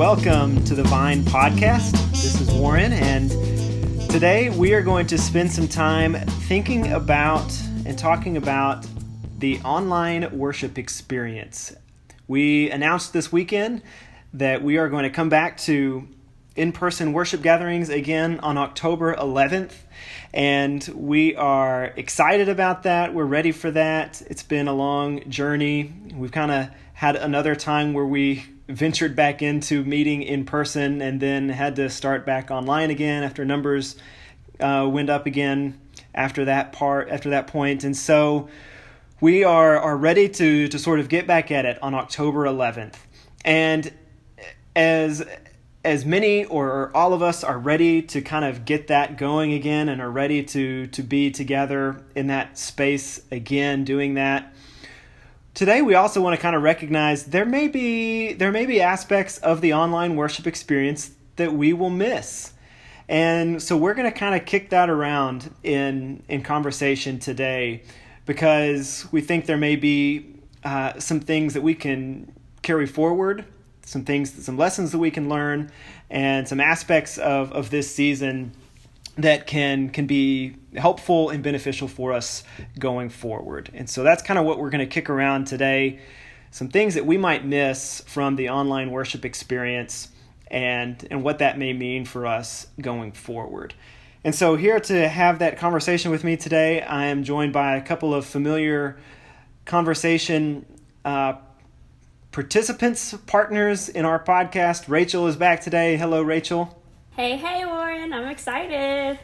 welcome to the Vine Podcast. This is Warren, and today we are going to spend some time thinking about and talking about the online worship experience. We announced this weekend that we are going to come back to in-person worship gatherings again on October 11th, and we are excited about that. We're ready for that. It's been a long journey. We've kind of had another time where we ventured back into meeting in person and then had to start back online again after numbers went up again after that point. And so we are ready to sort of get back at it on October 11th. And as many or all of us are ready to kind of get that going again and are ready to be together in that space again doing that, today we also want to kind of recognize there may be aspects of the online worship experience that we will miss. And so we're going to kind of kick that around in conversation today, because we think there may be some things that we can carry forward, some lessons that we can learn, and some aspects of this season that can be helpful and beneficial for us going forward. And so that's kind of what we're going to kick around today, some things that we might miss from the online worship experience and what that may mean for us going forward. And so here to have that conversation with me today, I am joined by a couple of familiar conversation participants, partners in our podcast. Rachel is back today. Hello, Rachel. Hey, Warren. I'm excited.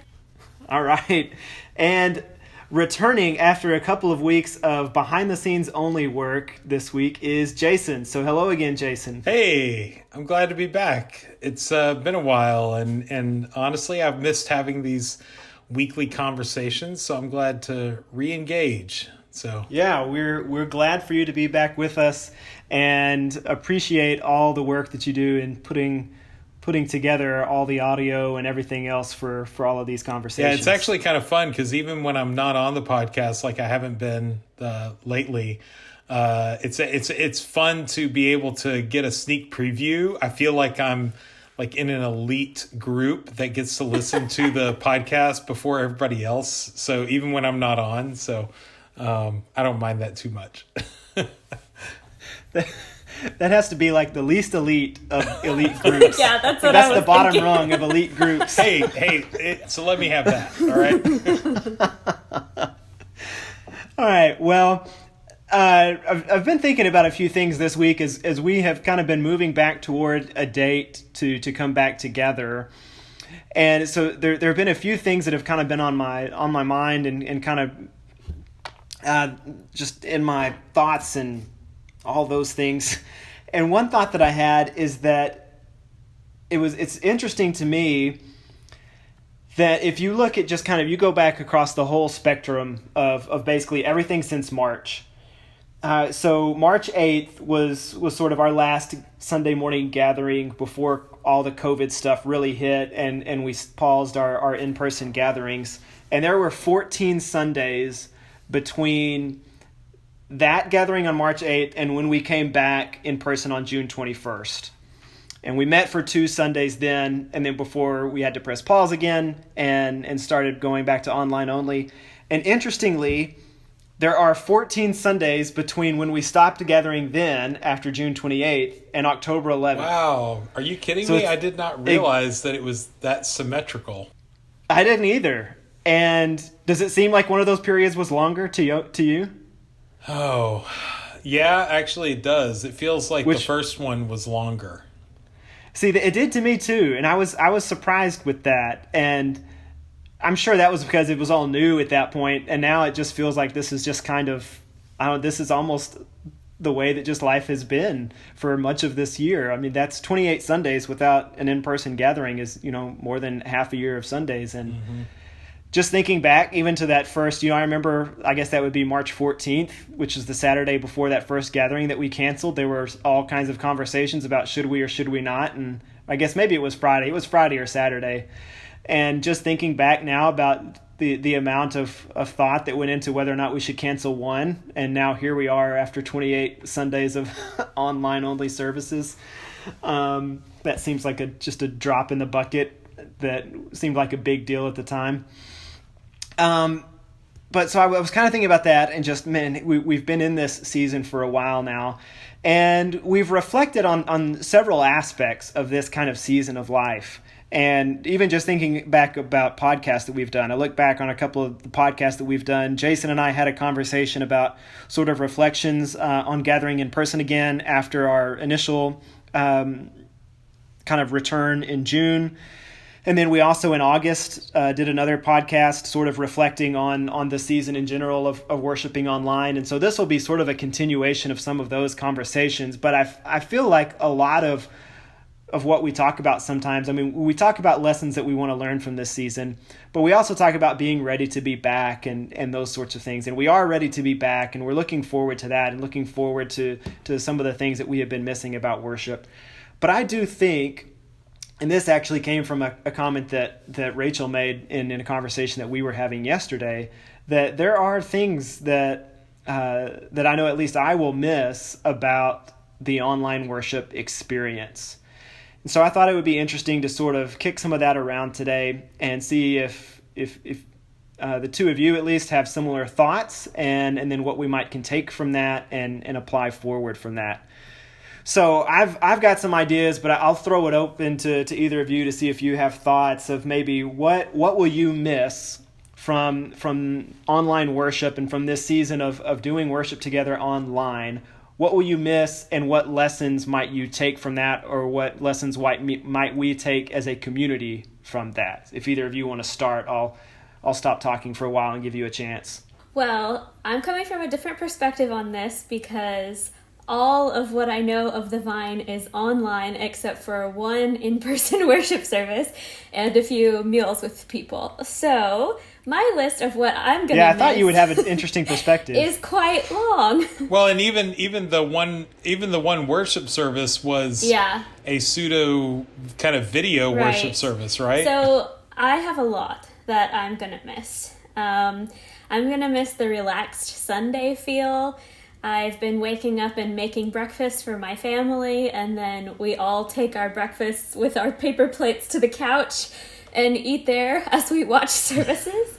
All right. And returning after a couple of weeks of behind-the-scenes only work this week is Jason. So hello again, Jason. Hey, I'm glad to be back. It's been a while, and honestly, I've missed having these weekly conversations, so I'm glad to re-engage. So yeah, we're glad for you to be back with us and appreciate all the work that you do in putting together all the audio and everything else for all of these conversations. Yeah, it's actually kind of fun because even when I'm not on the podcast, like I haven't been lately, it's fun to be able to get a sneak preview. I feel like I'm like in an elite group that gets to listen to the podcast before everybody else. So even when I'm not on, I don't mind that too much. That has to be like the least elite of elite groups. Yeah, that's what that's I was the bottom thinking. rung of elite groups. So let me have that. All right. All right. Well, I've been thinking about a few things this week as we have kind of been moving back toward a date to come back together. And so there have been a few things that have kind of been on my mind and kind of just in my thoughts and all those things. And one thought that I had is that it's interesting to me that if you look at just kind of, you go back across the whole spectrum of basically everything since March. So March 8th was sort of our last Sunday morning gathering before all the COVID stuff really hit and we paused our in-person gatherings. And there were 14 Sundays between that gathering on March 8th and when we came back in person on June 21st. And we met for 2 Sundays then, and then before we had to press pause again and started going back to online only. And interestingly, there are 14 Sundays between when we stopped gathering then after June 28th and October 11th. Wow. Are you kidding me? I did not realize that it was that symmetrical. I didn't either. And does it seem like one of those periods was longer to you? Oh, yeah, actually it does. It feels like the first one was longer. See, it did to me too, and I was surprised with that. And I'm sure that was because it was all new at that point, and now it just feels like this is just kind of, this is almost the way that just life has been for much of this year. I mean, that's 28 Sundays without an in-person gathering is, more than half a year of Sundays. And just thinking back even to that first, I remember, I guess that would be March 14th, which is the Saturday before that first gathering that we canceled. There were all kinds of conversations about should we or should we not. And I guess maybe it was Friday. It was Friday or Saturday. And just thinking back now about the amount of thought that went into whether or not we should cancel one. And now here we are after 28 Sundays of online only services. that seems like just a drop in the bucket that seemed like a big deal at the time. But so I was kind of thinking about that, and just, man, we've been in this season for a while now, and we've reflected on several aspects of this kind of season of life. And even just thinking back about podcasts that we've done, I look back on a couple of the podcasts that we've done. Jason and I had a conversation about sort of reflections on gathering in person again after our initial kind of return in June. And then we also in August did another podcast sort of reflecting on the season in general of worshiping online. And so this will be sort of a continuation of some of those conversations. But I feel like a lot of what we talk about sometimes, I mean, we talk about lessons that we want to learn from this season, but we also talk about being ready to be back and those sorts of things. And we are ready to be back, and we're looking forward to that and looking forward to some of the things that we have been missing about worship. But I do think, and this actually came from a comment that Rachel made in a conversation that we were having yesterday, that there are things that I know at least I will miss about the online worship experience. And so I thought it would be interesting to sort of kick some of that around today and see if the two of you at least have similar thoughts, and then what we can take from that and apply forward from that. So I've got some ideas, but I'll throw it open to either of you to see if you have thoughts of maybe what will you miss from online worship and from this season of doing worship together online. What will you miss, and what lessons might you take from that, or what lessons might we take as a community from that? If either of you want to start, I'll stop talking for a while and give you a chance. Well, I'm coming from a different perspective on this because all of what I know of the Vine is online except for one in-person worship service and a few meals with people. So my list of what I'm going to I thought you would have an interesting perspective. is quite long. Well, and even the one worship service was a pseudo kind of video worship service, right? So I have a lot that I'm going to miss. I'm going to miss the relaxed Sunday feel. I've been waking up and making breakfast for my family, and then we all take our breakfasts with our paper plates to the couch and eat there as we watch services.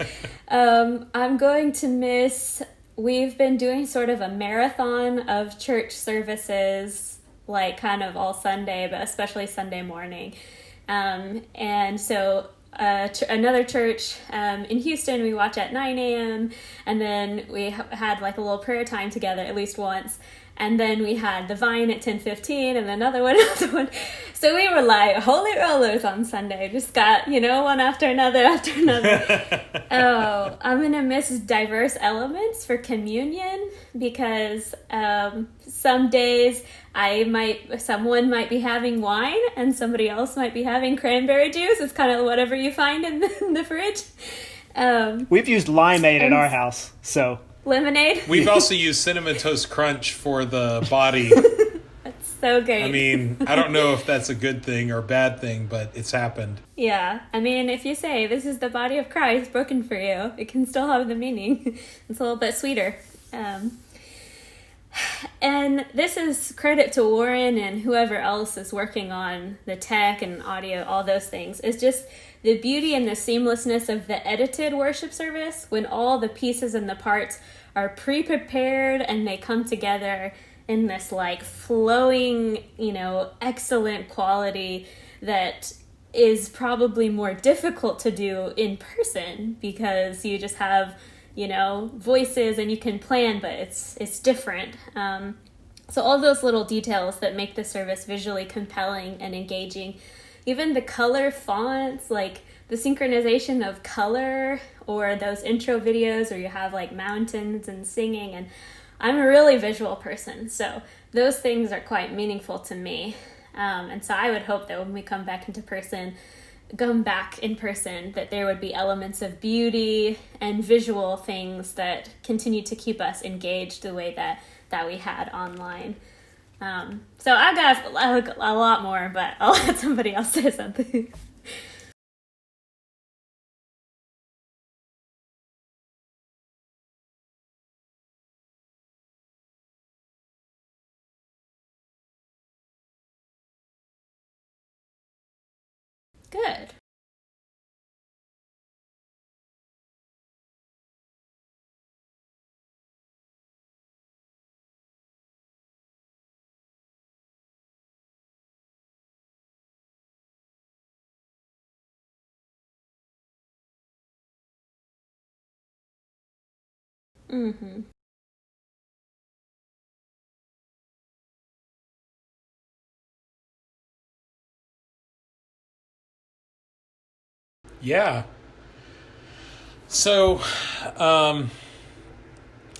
I'm going to miss, we've been doing sort of a marathon of church services, like kind of all Sunday, but especially Sunday morning. And so another church in Houston we watch at 9 a.m. and then we had like a little prayer time together at least once, and then we had the Vine at 10:15 and another one. So we were like holy rollers on Sunday, just got one after another. Oh, I'm gonna miss diverse elements for communion because some days someone might be having wine and somebody else might be having cranberry juice. It's kind of whatever you find in the fridge. We've used limeade at our house, so lemonade. We've also used Cinnamon Toast Crunch for the body. That's so great. I mean, I don't know if that's a good thing or a bad thing, but it's happened. Yeah, I mean, if you say this is the body of Christ broken for you, it can still have the meaning. It's a little bit sweeter. And this is credit to Warren and whoever else is working on the tech and audio, all those things. It's just the beauty and the seamlessness of the edited worship service when all the pieces and the parts are pre-prepared and they come together in this like flowing, excellent quality that is probably more difficult to do in person because you just have voices and you can plan, but it's different. So all those little details that make the service visually compelling and engaging, even the color fonts, like the synchronization of color, or those intro videos where you have like mountains and singing. And I'm a really visual person, so those things are quite meaningful to me. And so I would hope that when we come back in person, that there would be elements of beauty and visual things that continue to keep us engaged the way that we had online. So I got a lot more, but I'll let somebody else say something. Good. Mm-hmm. Yeah. So, um,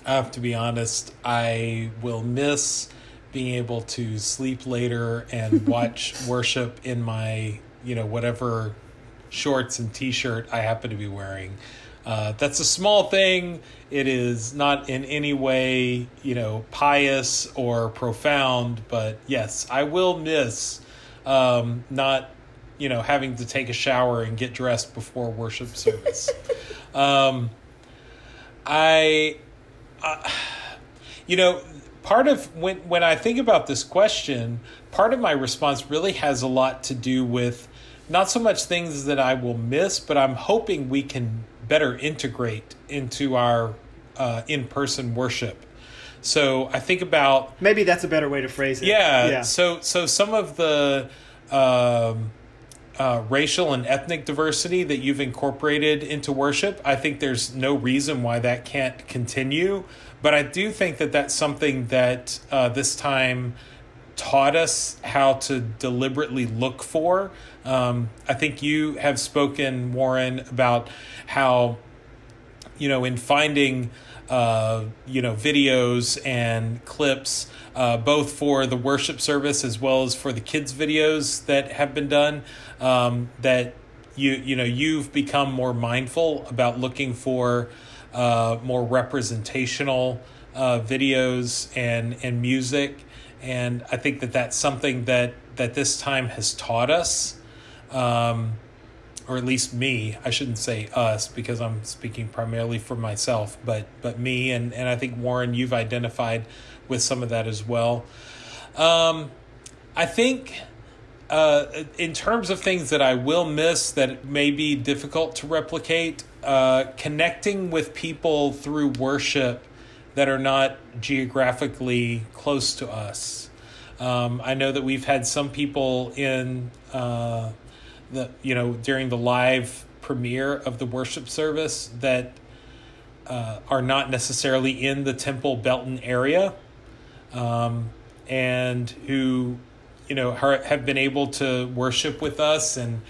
I have to be honest, I will miss being able to sleep later and watch worship in my, whatever shorts and t-shirt I happen to be wearing. That's a small thing. It is not in any way, pious or profound, but yes, I will miss not, having to take a shower and get dressed before worship service. um, I you know, part of when I think about this question, part of my response really has a lot to do with not so much things that I will miss, but I'm hoping we can better integrate into our in-person worship. So I think about Maybe that's a better way to phrase it. yeah. So some of the racial and ethnic diversity that you've incorporated into worship, I think there's no reason why that can't continue. But I do think that that's something that this time taught us how to deliberately look for. I think you have spoken, Warren, about how, in finding, videos and clips, both for the worship service as well as for the kids' videos that have been done, that you've become more mindful about looking for more representational videos and music. And I think that that's something that this time has taught us, or at least me. I shouldn't say us because I'm speaking primarily for myself, but me, and I think, Warren, you've identified with some of that as well. I think in terms of things that I will miss that may be difficult to replicate, connecting with people through worship that are not geographically close to us. I know that we've had some people in during the live premiere of the worship service that are not necessarily in the Temple Belton area, and who have been able to worship with us and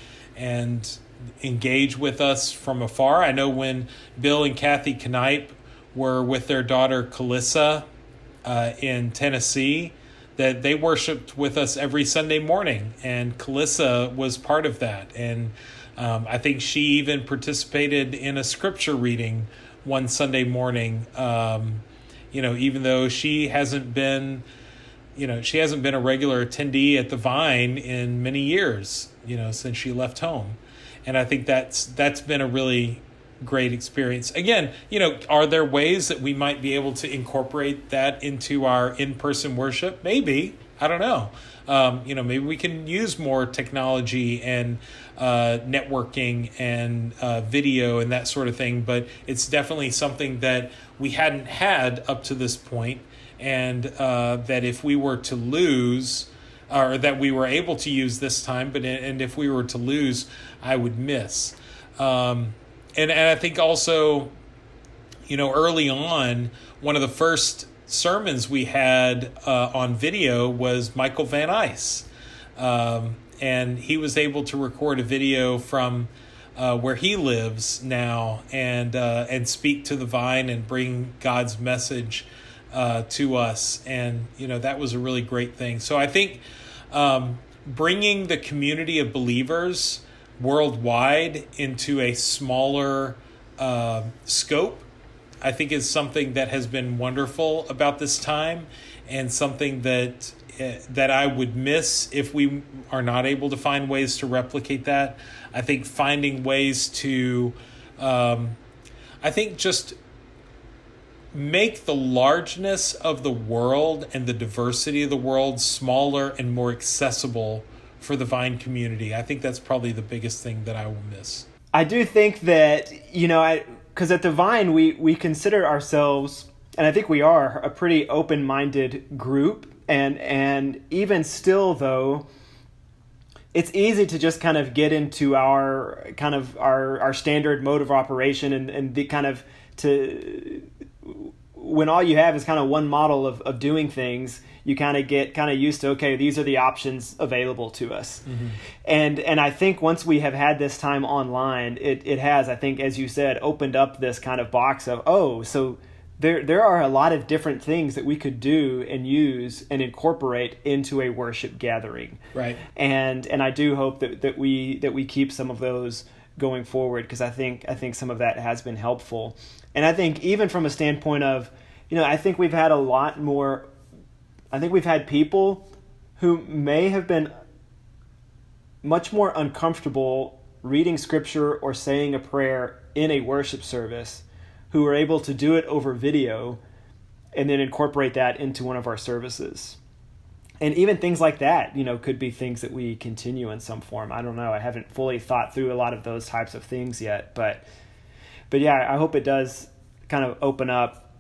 engage with us from afar. I know when Bill and Kathy Knipe were with their daughter Calissa in Tennessee, that they worshiped with us every Sunday morning, and Calissa was part of that. And I think she even participated in a scripture reading one Sunday morning, even though she hasn't been a regular attendee at the Vine in many years, since she left home. And I think that's been a really great experience. Again, are there ways that we might be able to incorporate that into our in-person worship? Maybe. I don't know. Maybe we can use more technology and networking and video and that sort of thing, but it's definitely something that we hadn't had up to this point, and that if we were to lose, or that we were able to use this time, and if we were to lose, I would miss. And I think also, early on, one of the first sermons we had on video was Michael Van Ice. And he was able to record a video from where he lives now and speak to the Vine and bring God's message to us. And, that was a really great thing. So I think bringing the community of believers worldwide into a smaller scope, I think, is something that has been wonderful about this time, and something that I would miss if we are not able to find ways to replicate that. I think finding ways to, just make the largeness of the world and the diversity of the world smaller and more accessible for the Vine community. I think that's probably the biggest thing that I will miss. I do think that, because at the Vine, we consider ourselves, and I think we are, a pretty open-minded group. And even still, though, it's easy to just kind of get into our standard mode of operation and the kind of when all you have is kind of one model of doing things, you kind of get used to, okay, these are the options available to us. Mm-hmm. And I think once we have had this time online, it has, I think, as you said, opened up this kind of box of, so there are a lot of different things that we could do and use and incorporate into a worship gathering. Right. And I do hope that we keep some of those going forward, because I think some of that has been helpful. And I think even from a standpoint of, I think we've had people who may have been much more uncomfortable reading scripture or saying a prayer in a worship service, who are able to do it over video and then incorporate that into one of our services. And even things like that, could be things that we continue in some form. I don't know. I haven't fully thought through a lot of those types of things yet, but yeah, I hope it does kind of open up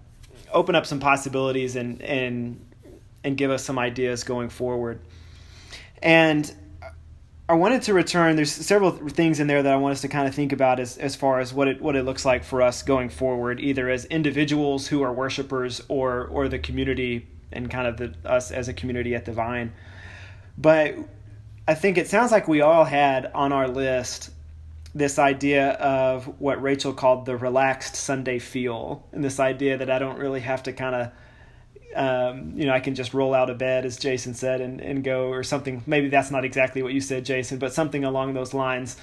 some possibilities and give us some ideas going forward. And I wanted to return, there's several things in there that I want us to kind of think about as far as what it looks like for us going forward, either as individuals who are worshipers or the community and kind of us as a community at the Vine. But I think it sounds like we all had on our list this idea of what Rachel called the relaxed Sunday feel, and this idea that I don't really have to kind of I can just roll out of bed, as Jason said, and go, or something. Maybe that's not exactly what you said, Jason, but something along those lines.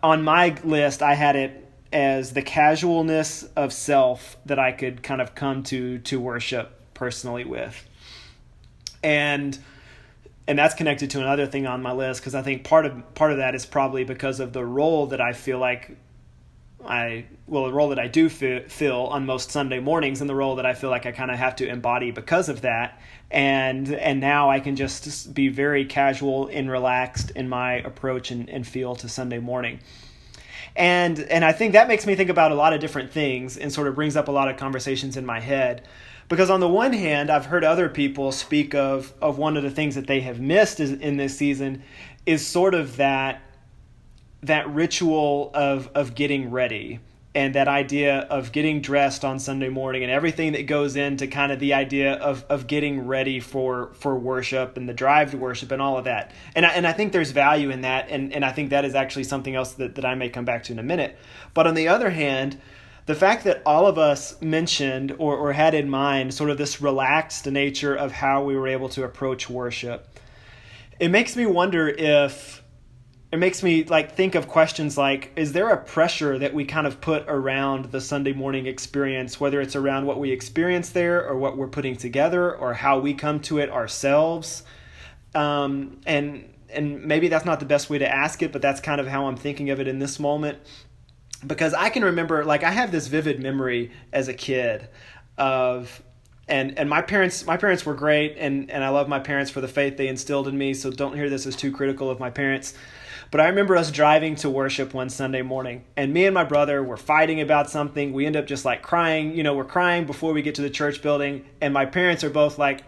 On my list, I had it as the casualness of self that I could kind of come to worship personally with. And that's connected to another thing on my list, because I think part of that is probably because of the role that I feel like the role that I do fill on most Sunday mornings, and the role that I feel like I kind of have to embody because of that. And now I can just be very casual and relaxed in my approach and feel to Sunday morning. And I think that makes me think about a lot of different things and sort of brings up a lot of conversations in my head. Because on the one hand, I've heard other people speak of one of the things that they have missed in this season is sort of that ritual of getting ready, and that idea of getting dressed on Sunday morning and everything that goes into kind of the idea of getting ready for worship and the drive to worship and all of that. And I think there's value in that, and I think that is actually something else that I may come back to in a minute. But on the other hand, the fact that all of us mentioned or had in mind sort of this relaxed nature of how we were able to approach worship, it makes me wonder if it makes me think of questions like, is there a pressure that we kind of put around the Sunday morning experience, whether it's around what we experience there or what we're putting together or how we come to it ourselves? And maybe that's not the best way to ask it, but that's kind of how I'm thinking of it in this moment. Because I can remember, I have this vivid memory as a kid of, and my parents were great, and I love my parents for the faith they instilled in me, so don't hear this as too critical of my parents. But I remember us driving to worship one Sunday morning, and me and my brother were fighting about something. We end up just crying, we're crying before we get to the church building, and my parents are both like,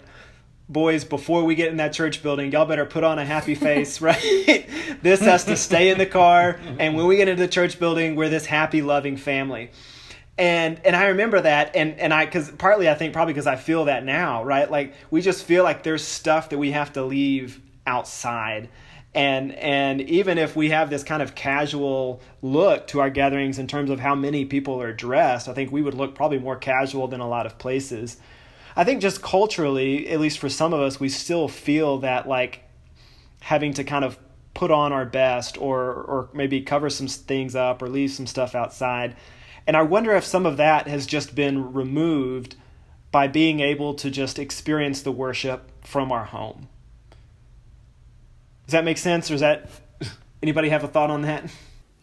boys, before we get in that church building, y'all better put on a happy face, right? This has to stay in the car, and when we get into the church building, we're this happy, loving family. And I remember that, and I think probably because I feel that now, right? We just feel like there's stuff that we have to leave outside. And even if we have this kind of casual look to our gatherings in terms of how many people are dressed, I think we would look probably more casual than a lot of places. I think just culturally, at least for some of us, we still feel that having to kind of put on our best or maybe cover some things up or leave some stuff outside. And I wonder if some of that has just been removed by being able to just experience the worship from our home. Does that make sense? Or anybody have a thought on that?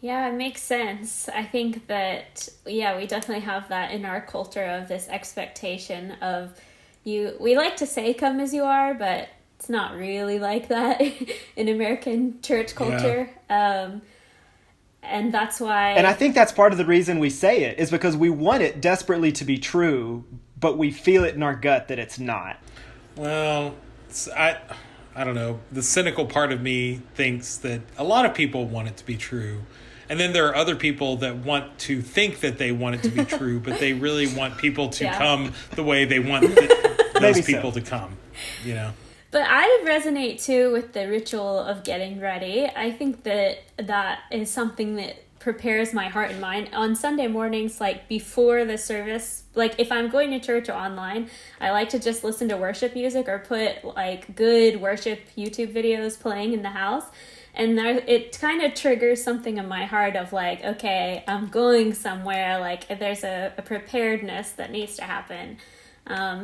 Yeah, it makes sense. I think that, we definitely have that in our culture of this expectation of we like to say come as you are, but it's not really like that in American church culture. And that's why... And I think that's part of the reason we say it, is because we want it desperately to be true, but we feel it in our gut that it's not. Well, I don't know. The cynical part of me thinks that a lot of people want it to be true. And then there are other people that want to think that they want it to be true, but they really want people to come the way they want those people to come, you know? But I resonate too with the ritual of getting ready. I think that is something that prepares my heart and mind. On Sunday mornings, like before the service, like if I'm going to church or online, I like to just listen to worship music or put like good worship YouTube videos playing in the house. And it kind of triggers something in my heart of like, okay, I'm going somewhere. Like there's a preparedness that needs to happen.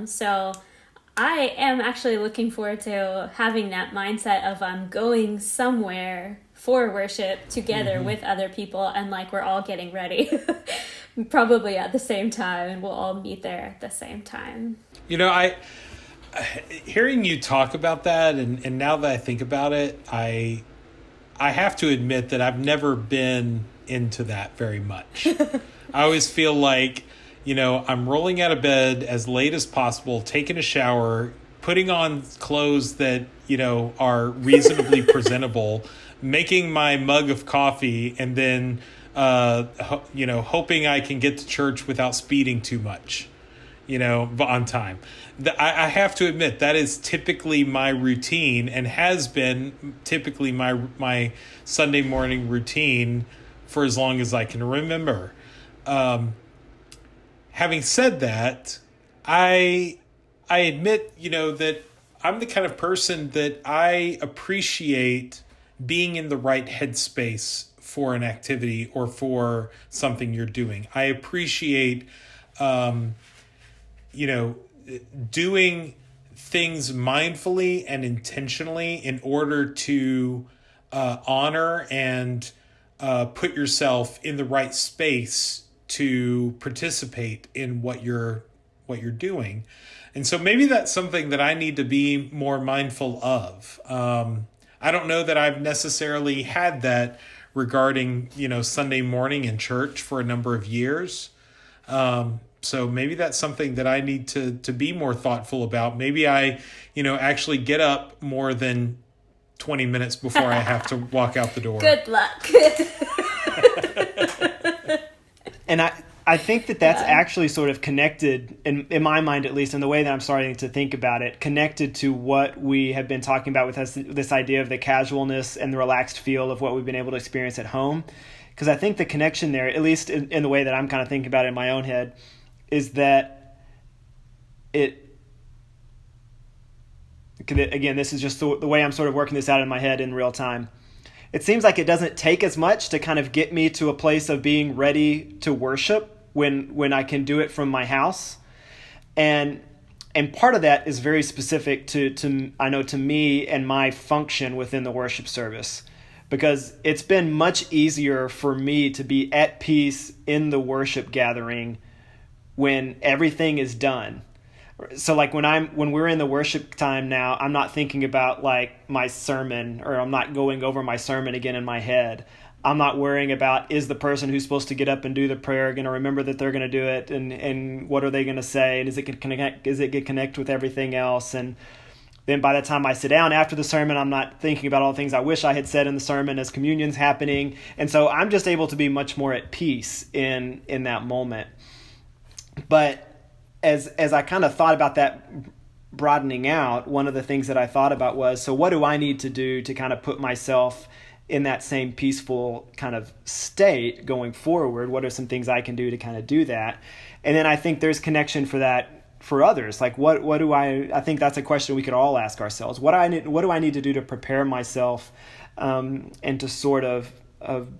So I am actually looking forward to having that mindset of I'm going somewhere for worship together with other people, and like we're all getting ready probably at the same time, and we'll all meet there at the same time. You know, I hearing you talk about that, and now that I think about it, I have to admit that I've never been into that very much. I always feel like, you know, I'm rolling out of bed as late as possible, taking a shower, putting on clothes that, you know, are reasonably presentable, making my mug of coffee, and then, you know, hoping I can get to church without speeding too much, you know, on time. I have to admit that is typically my routine, and has been typically my Sunday morning routine for as long as I can remember. Having said that, I admit, you know, that I'm the kind of person that I appreciate being in the right headspace for an activity or for something you're doing. I appreciate, you know, doing things mindfully and intentionally in order to honor and put yourself in the right space to participate in what you're doing. And so maybe that's something that I need to be more mindful of. I don't know that I've necessarily had that regarding, you know, Sunday morning in church for a number of years. So maybe that's something that I need to be more thoughtful about. Maybe I, you know, actually get up more than 20 minutes before I have to walk out the door. Good luck. And I think that's actually sort of connected, in my mind at least, in the way that I'm starting to think about it, connected to what we have been talking about with this idea of the casualness and the relaxed feel of what we've been able to experience at home. Because I think the connection there, at least in the way that I'm kind of thinking about it in my own head, is that again, this is just the way I'm sort of working this out in my head in real time. It seems like it doesn't take as much to kind of get me to a place of being ready to worship when I can do it from my house. And part of that is very specific to I know, to me and my function within the worship service, because it's been much easier for me to be at peace in the worship gathering when everything is done. So like when we're in the worship time now, I'm not thinking about like my sermon, or I'm not going over my sermon again in my head. I'm not worrying about, is the person who's supposed to get up and do the prayer going to remember that they're going to do it, and what are they going to say, and is it get connect with everything else? And then by the time I sit down after the sermon, I'm not thinking about all the things I wish I had said in the sermon as communion's happening. And so I'm just able to be much more at peace in that moment. But as I kind of thought about that broadening out, one of the things that I thought about was, so what do I need to do to kind of put myself in that same peaceful kind of state going forward? What are some things I can do to kind of do that? And then I think there's connection for that for others. Like what do I think that's a question we could all ask ourselves. What do I need to do to prepare myself and to sort of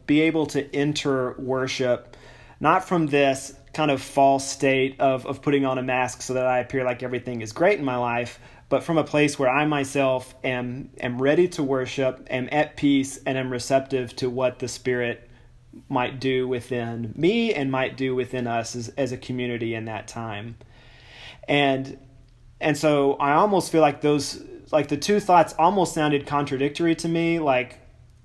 be able to enter worship, not from this kind of false state of putting on a mask so that I appear like everything is great in my life, but from a place where I myself am ready to worship, am at peace, and am receptive to what the Spirit might do within me and might do within us as a community in that time. And so I almost feel like those like the two thoughts almost sounded contradictory to me. Like,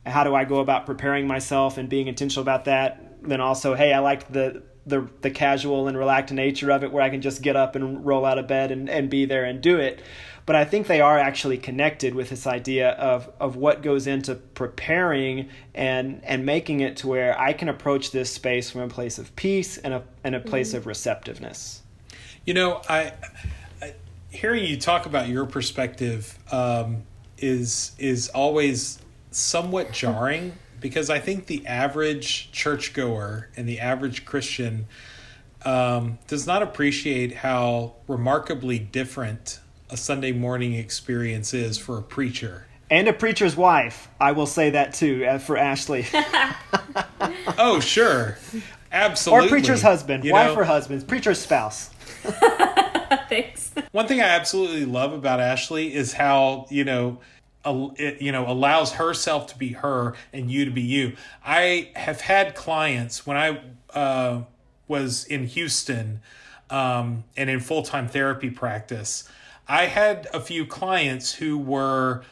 how do I go about preparing myself and being intentional about that? Then also, hey, I like the casual and relaxed nature of it, where I can just get up and roll out of bed and be there and do it. But I think they are actually connected with this idea of what goes into preparing and making it to where I can approach this space from a place of peace and a place of receptiveness. You know, I hearing you talk about your perspective is always somewhat jarring, because I think the average churchgoer and the average Christian does not appreciate how remarkably different a Sunday morning experience is for a preacher. And a preacher's wife. I will say that too, for Ashley. Oh, sure. Absolutely. Or preacher's husband. Wife or husband. Preacher's spouse. Thanks. One thing I absolutely love about Ashley is how, allows herself to be her and you to be you. I have had clients when I was in Houston and in full-time therapy practice. I had a few clients who were,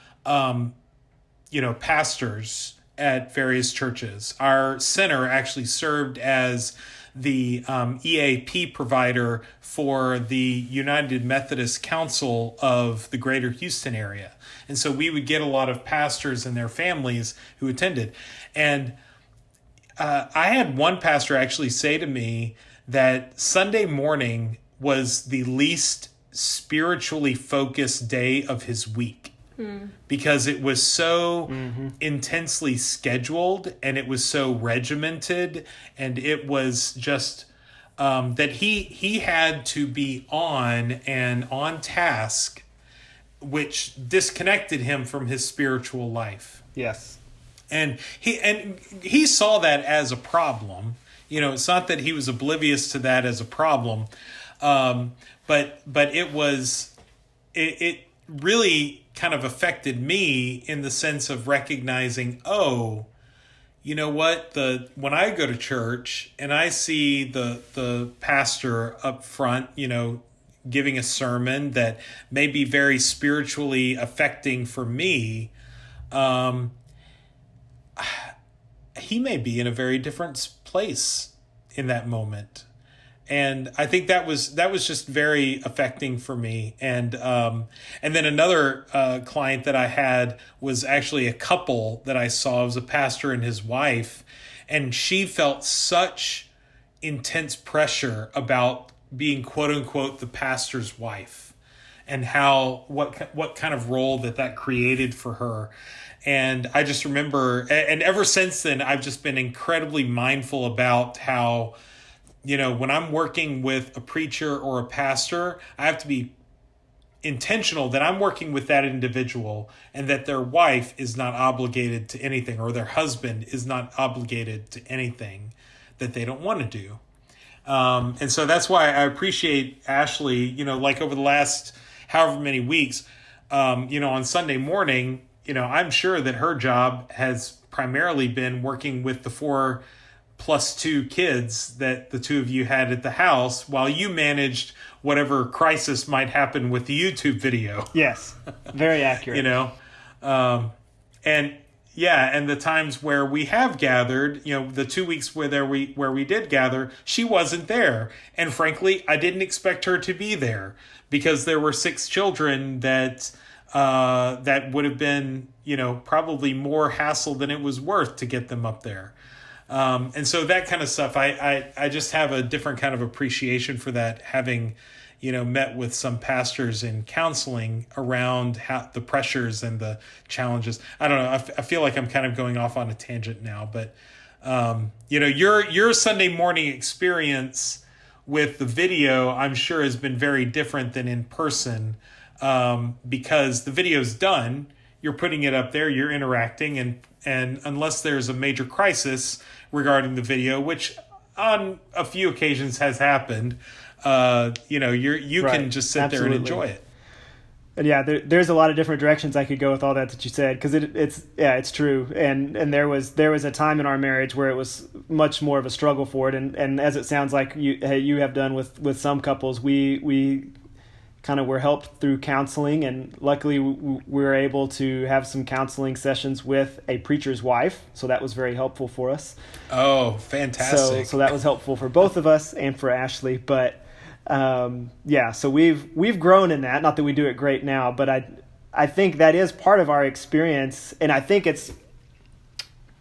pastors at various churches. Our center actually served as the EAP provider for the United Methodist Council of the greater Houston area. And so we would get a lot of pastors and their families who attended. And I had one pastor actually say to me that Sunday morning was the least spiritually focused day of his week, because it was so intensely scheduled and it was so regimented, and it was just that he had to be on task, which disconnected him from his spiritual life. Yes. And he saw that as a problem. It's not that he was oblivious to that as a problem. But it really kind of affected me in the sense of recognizing, oh, you know what? When I go to church and I see the pastor up front, giving a sermon that may be very spiritually affecting for me, he may be in a very different place in that moment. And I think that was just very affecting for me. And then another client that I had was actually a couple that I saw. It was a pastor and his wife, and she felt such intense pressure about being quote unquote the pastor's wife, and what kind of role that created for her. And I just remember, and ever since then, I've just been incredibly mindful about how, when I'm working with a preacher or a pastor, I have to be intentional that I'm working with that individual and that their wife is not obligated to anything, or their husband is not obligated to anything that they don't want to do. And so that's why I appreciate Ashley, like over the last however many weeks, on Sunday morning, I'm sure that her job has primarily been working with the 4+2 kids that the two of you had at the house, while you managed whatever crisis might happen with the YouTube video. Yes, very accurate. And the times where we have gathered, the 2 weeks where we did gather, she wasn't there. And frankly, I didn't expect her to be there, because there were 6 children that would have been, probably more hassle than it was worth to get them up there. And so that kind of stuff, I just have a different kind of appreciation for that, having, met with some pastors in counseling around how the pressures and the challenges. I don't know. I feel like I'm kind of going off on a tangent now, but, your Sunday morning experience with the video, I'm sure, has been very different than in person, because the video's done, you're putting it up there, you're interacting, and unless there's a major crisis regarding the video, which on a few occasions has happened, you Right. can just sit Absolutely. there and enjoy it. And yeah, there's a lot of different directions I could go with all that you said, because it's true. And there was a time in our marriage where it was much more of a struggle for it, and as it sounds like you have done with some couples, we kind of were helped through counseling, and luckily we were able to have some counseling sessions with a preacher's wife, so that was very helpful for us. Oh, fantastic. So that was helpful for both of us and for Ashley. But so we've grown in that. Not that we do it great now, but I think that is part of our experience, and I think it's,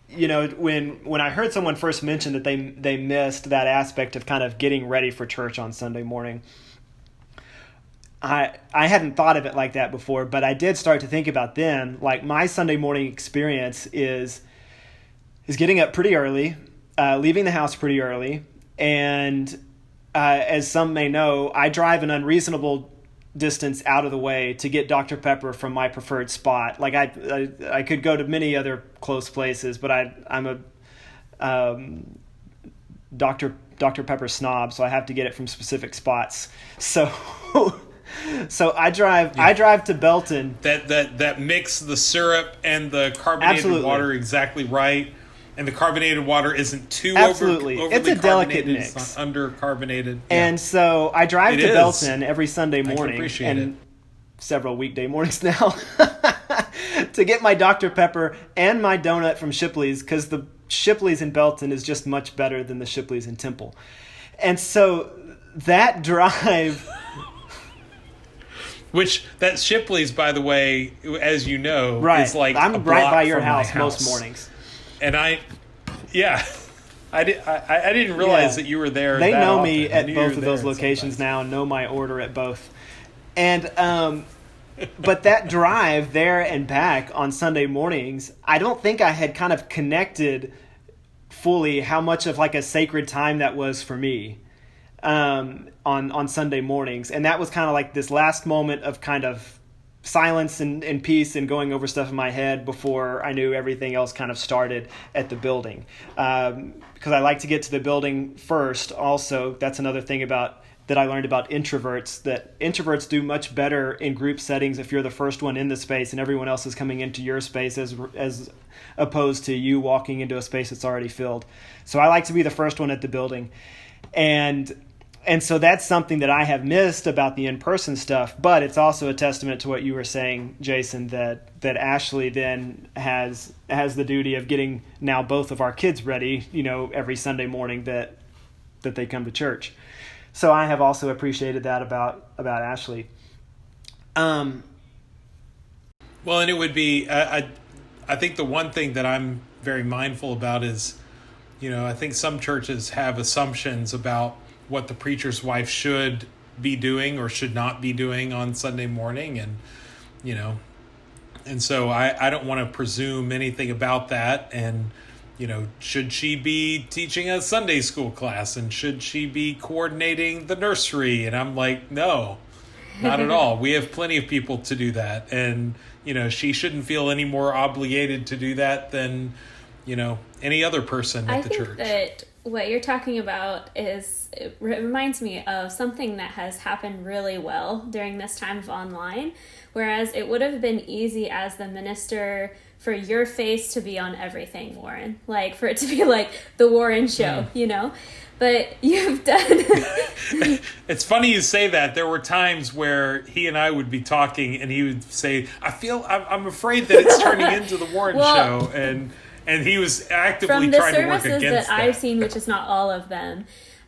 when I heard someone first mention that they missed that aspect of kind of getting ready for church on Sunday morning, I hadn't thought of it like that before, but I did start to think about then, like my Sunday morning experience is getting up pretty early, leaving the house pretty early, and as some may know, I drive an unreasonable distance out of the way to get Dr. Pepper from my preferred spot. Like I could go to many other close places, but I'm a Dr. Pepper snob, so I have to get it from specific spots. So I drive to Belton. That mix the syrup and the carbonated water exactly right. And the carbonated water isn't too overly it's a delicate mix. It's not undercarbonated. And so I drive to Belton every Sunday morning, and several weekday mornings now, to get my Dr. Pepper and my donut from Shipley's, because the Shipley's in Belton is just much better than the Shipley's in Temple. And so that drive... Which, that Shipley's, by the way, as you know, is like I'm a right block by your from house my most mornings. And I didn't realize that you were there. They know often. me at both of those locations now and know my order at both. And but that drive there and back on Sunday mornings, I don't think I had kind of connected fully how much of like a sacred time that was for me on Sunday mornings. And that was kind of like this last moment of kind of silence and peace and going over stuff in my head before I knew everything else kind of started at the building. Because I like to get to the building first. Also, that's another thing that I learned about introverts, that introverts do much better in group settings if you're the first one in the space and everyone else is coming into your space as opposed to you walking into a space that's already filled. So I like to be the first one at the building. And so that's something that I have missed about the in-person stuff, but it's also a testament to what you were saying, Jason, that Ashley then has the duty of getting now both of our kids ready, every Sunday morning that they come to church. So I have also appreciated that about Ashley. Well, and it would be, I think the one thing that I'm very mindful about is, I think some churches have assumptions about what the preacher's wife should be doing or should not be doing on Sunday morning. And so I don't want to presume anything about that. And, should she be teaching a Sunday school class, and should she be coordinating the nursery? And I'm like, no, not at all. We have plenty of people to do that. And, she shouldn't feel any more obligated to do that than, any other person at the church. I think that what you're talking about it reminds me of something that has happened really well during this time of online, whereas it would have been easy as the minister for your face to be on everything, Warren, like for it to be like the Warren show, but you've done. It's funny you say that. There were times where he and I would be talking and he would say, I'm afraid that it's turning into the Warren show. And he was actively trying to work against that. From the services that I've seen, which is not all of them,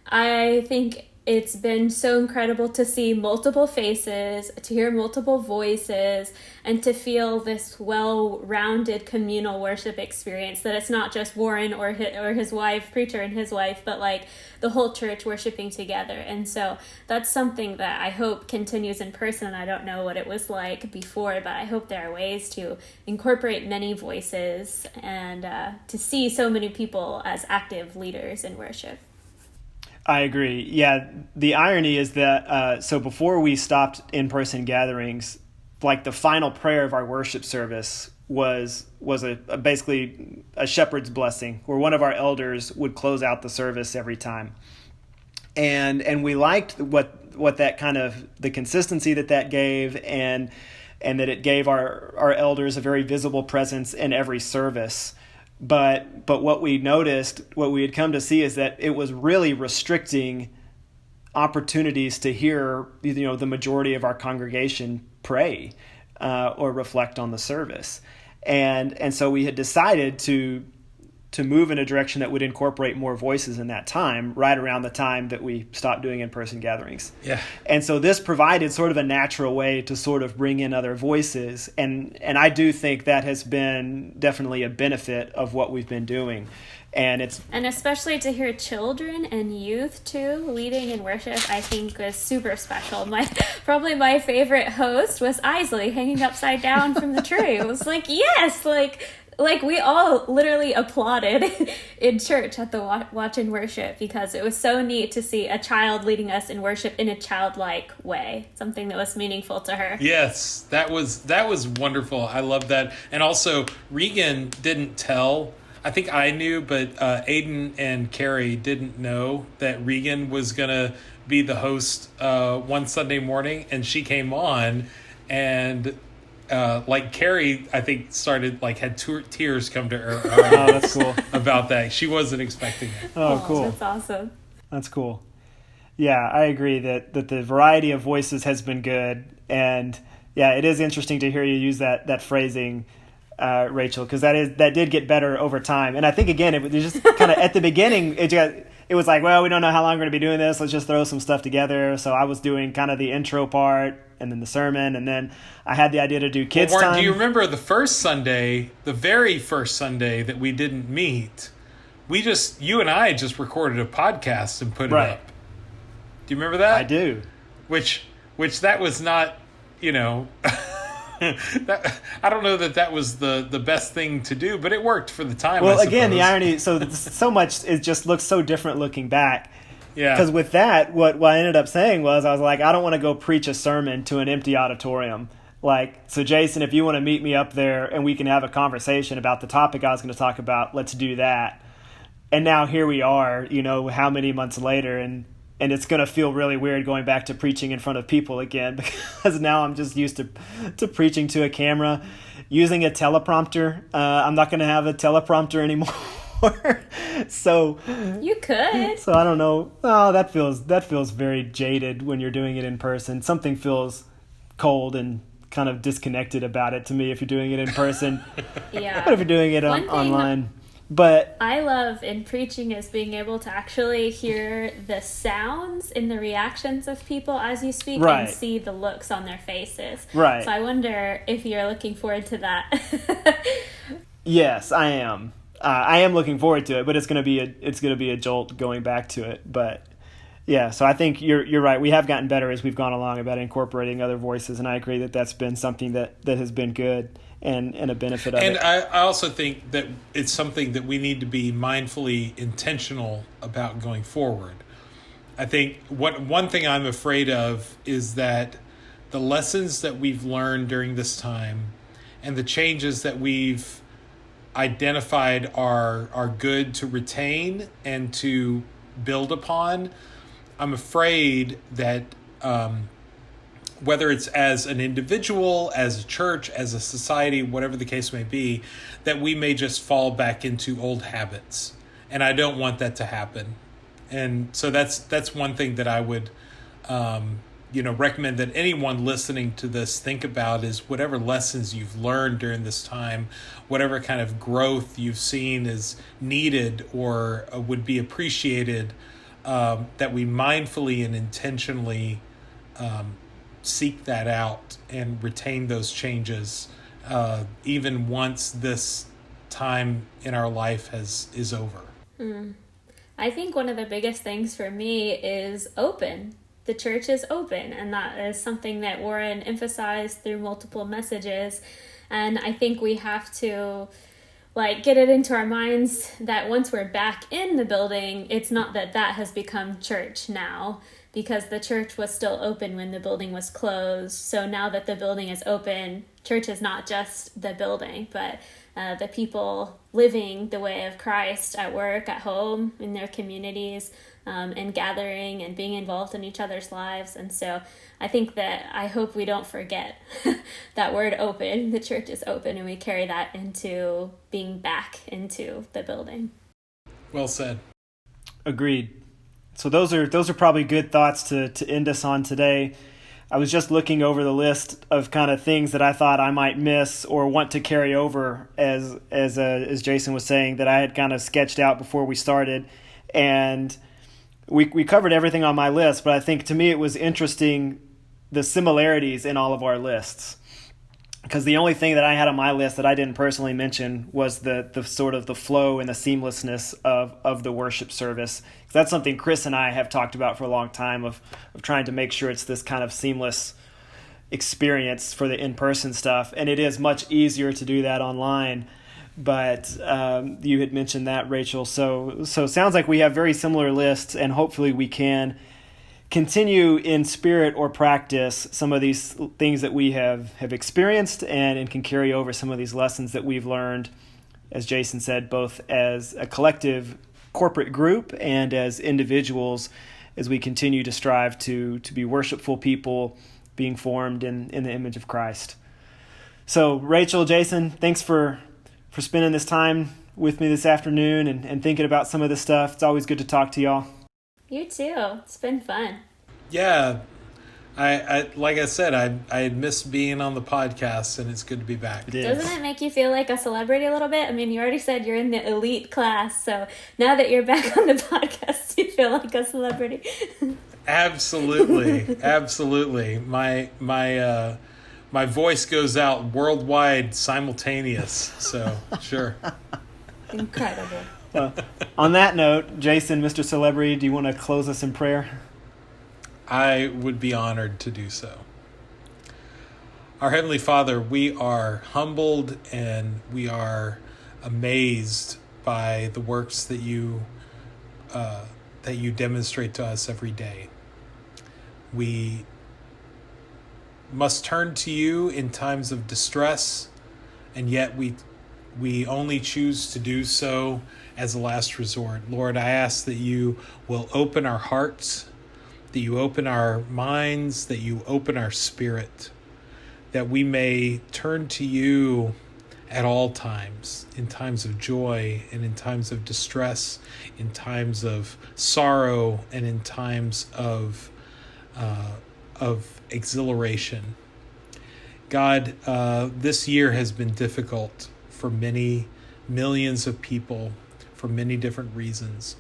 I think it's been so incredible to see multiple faces, to hear multiple voices, and to feel this well-rounded communal worship experience, that it's not just Warren or his wife, preacher and his wife, but like the whole church worshiping together. And so that's something that I hope continues in person. I don't know what it was like before, but I hope there are ways to incorporate many voices and to see so many people as active leaders in worship. I agree. Yeah, the irony is that so before we stopped in-person gatherings, like the final prayer of our worship service was basically a shepherd's blessing, where one of our elders would close out the service every time, and we liked what that kind of the consistency that gave, and that it gave our elders a very visible presence in every service. But what we noticed, what we had come to see, is that it was really restricting opportunities to hear, the majority of our congregation pray or reflect on the service. And so we had decided to move in a direction that would incorporate more voices in that time, right around the time that we stopped doing in-person gatherings. Yeah. And so this provided sort of a natural way to sort of bring in other voices. And I do think that has been definitely a benefit of what we've been doing. And especially to hear children and youth too leading in worship, I think was super special. Probably my favorite host was Isley hanging upside down from the tree. It was like, yes, like we all literally applauded in church at the watch and worship, because it was so neat to see a child leading us in worship in a childlike way, something that was meaningful to her. Yes, that was wonderful. I love that. And also, Regan didn't tell. I think I knew, but Aiden and Carrie didn't know that Regan was going to be the host one Sunday morning, and she came on, and Carrie, I think, had tears come to her oh, that's cool. about that. She wasn't expecting it. Oh, cool. That's awesome. That's cool. Yeah, I agree that the variety of voices has been good. And yeah, it is interesting to hear you use that phrasing, Rachel, because that did get better over time. And I think, again, it was just kind of at the beginning, it was like, well, we don't know how long we're going to be doing this. Let's just throw some stuff together. So I was doing kind of the intro part and then the sermon. And then I had the idea to do kids Warren, time. do you remember the very first Sunday that we didn't meet? You and I just recorded a podcast and put it up. Do you remember that? I do. Which that was not, I don't know that was the best thing to do, but it worked for the time. Well, again, the irony, so much, it just looks so different looking back. Yeah. Because with that, what I ended up saying was, I was like, I don't want to go preach a sermon to an empty auditorium. So Jason, if you want to meet me up there and we can have a conversation about the topic I was going to talk about, let's do that. And now here we are, how many months later, and it's going to feel really weird going back to preaching in front of people again, because now I'm just used to preaching to a camera, using a teleprompter. I'm not going to have a teleprompter anymore. So you could. So I don't know. Oh, that feels very jaded when you're doing it in person. Something feels cold and kind of disconnected about it to me if you're doing it in person. Yeah. But if you're doing it online. But I love in preaching is being able to actually hear the sounds and the reactions of people as you speak, and see the looks on their faces. Right. So I wonder if you're looking forward to that. Yes, I am. I am looking forward to it, but it's gonna be a jolt going back to it. But yeah, so I think you're right. We have gotten better as we've gone along about incorporating other voices, and I agree that that's been something that has been good and a benefit of it. And I also think that it's something that we need to be mindfully intentional about going forward. I think one thing I'm afraid of is that the lessons that we've learned during this time and the changes that we've identified are good to retain and to build upon. I'm afraid that whether it's as an individual, as a church, as a society, whatever the case may be, that we may just fall back into old habits. And I don't want that to happen. And so that's one thing that I would recommend that anyone listening to this think about, is whatever lessons you've learned during this time, whatever kind of growth you've seen is needed or would be appreciated, that we mindfully and intentionally seek that out and retain those changes, even once this time in our life is over. I think one of the biggest things for me is open. The church is open, and that is something that Warren emphasized through multiple messages. And I think we have to get it into our minds that once we're back in the building, it's not that has become church now, because the church was still open when the building was closed. So now that the building is open, church is not just the building, but the people living the way of Christ at work, at home, in their communities, and gathering and being involved in each other's lives. And so I hope we don't forget that word open. The church is open, and we carry that into being back into the building. Well said. Agreed. So those are probably good thoughts to end us on today. I was just looking over the list of kind of things that I thought I might miss or want to carry over, as Jason was saying, that I had kind of sketched out before we started, and we covered everything on my list. But I think to me it was interesting the similarities in all of our lists, because the only thing that I had on my list that I didn't personally mention was the sort of the flow and the seamlessness of the worship service. That's something Chris and I have talked about for a long time, of trying to make sure it's this kind of seamless experience for the in-person stuff. And it is much easier to do that online. But you had mentioned that, Rachel. So it sounds like we have very similar lists, and hopefully we can continue in spirit or practice some of these things that we have experienced, and can carry over some of these lessons that we've learned, as Jason said, both as a collective corporate group and as individuals, as we continue to strive to be worshipful people being formed in the image of Christ. So Rachel, Jason, thanks for spending this time with me this afternoon and thinking about some of this stuff. It's always good to talk to y'all. You too. It's been fun. Yeah. I like I said, I had missed being on the podcast, and it's good to be back. Doesn't it make you feel like a celebrity a little bit? I mean, you already said you're in the elite class, so now that you're back on the podcast, you feel like a celebrity. Absolutely. Absolutely. My voice goes out worldwide simultaneous, so sure. Incredible. Well, on that note, Jason, Mr. Celebrity, do you want to close us in prayer? I would be honored to do so. Our Heavenly Father, we are humbled and we are amazed by the works that you demonstrate to us every day. We must turn to you in times of distress, and yet we only choose to do so as a last resort. Lord, I ask that you will open our hearts, that you open our minds, that you open our spirit, that we may turn to you at all times, in times of joy and in times of distress, in times of sorrow and in times of exhilaration. God, this year has been difficult for many millions of people for many different reasons.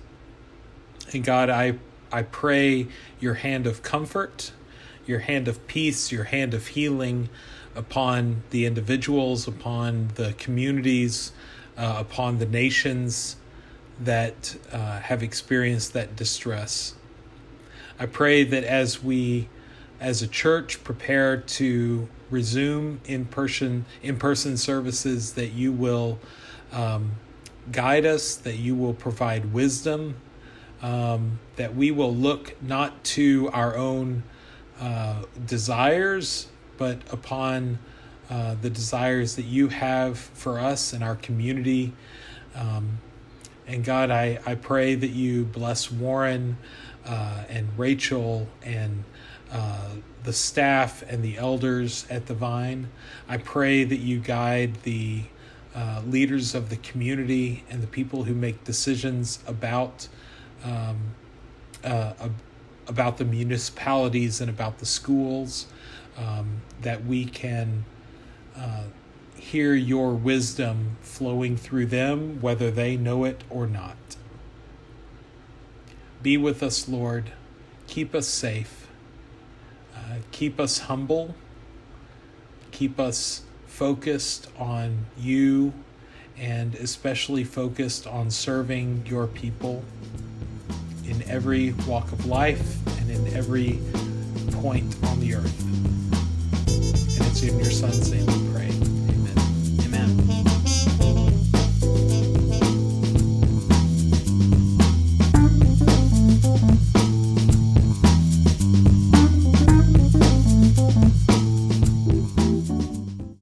And God, I pray your hand of comfort, your hand of peace, your hand of healing upon the individuals, upon the communities, upon the nations that have experienced that distress. I pray that as we, as a church, prepare to resume in-person services, that you will guide us, that you will provide wisdom, that we will look not to our own desires, but upon the desires that you have for us and our community. And God, I pray that you bless Warren and Rachel and the staff and the elders at the Vine. I pray that you guide the leaders of the community and the people who make decisions about the municipalities and about the schools, that we can hear your wisdom flowing through them, whether they know it or not. Be with us, Lord. Keep us safe. Keep us humble. Keep us focused on you, and especially focused on serving your people in every walk of life and in every point on the earth. And it's in your Son's name we pray.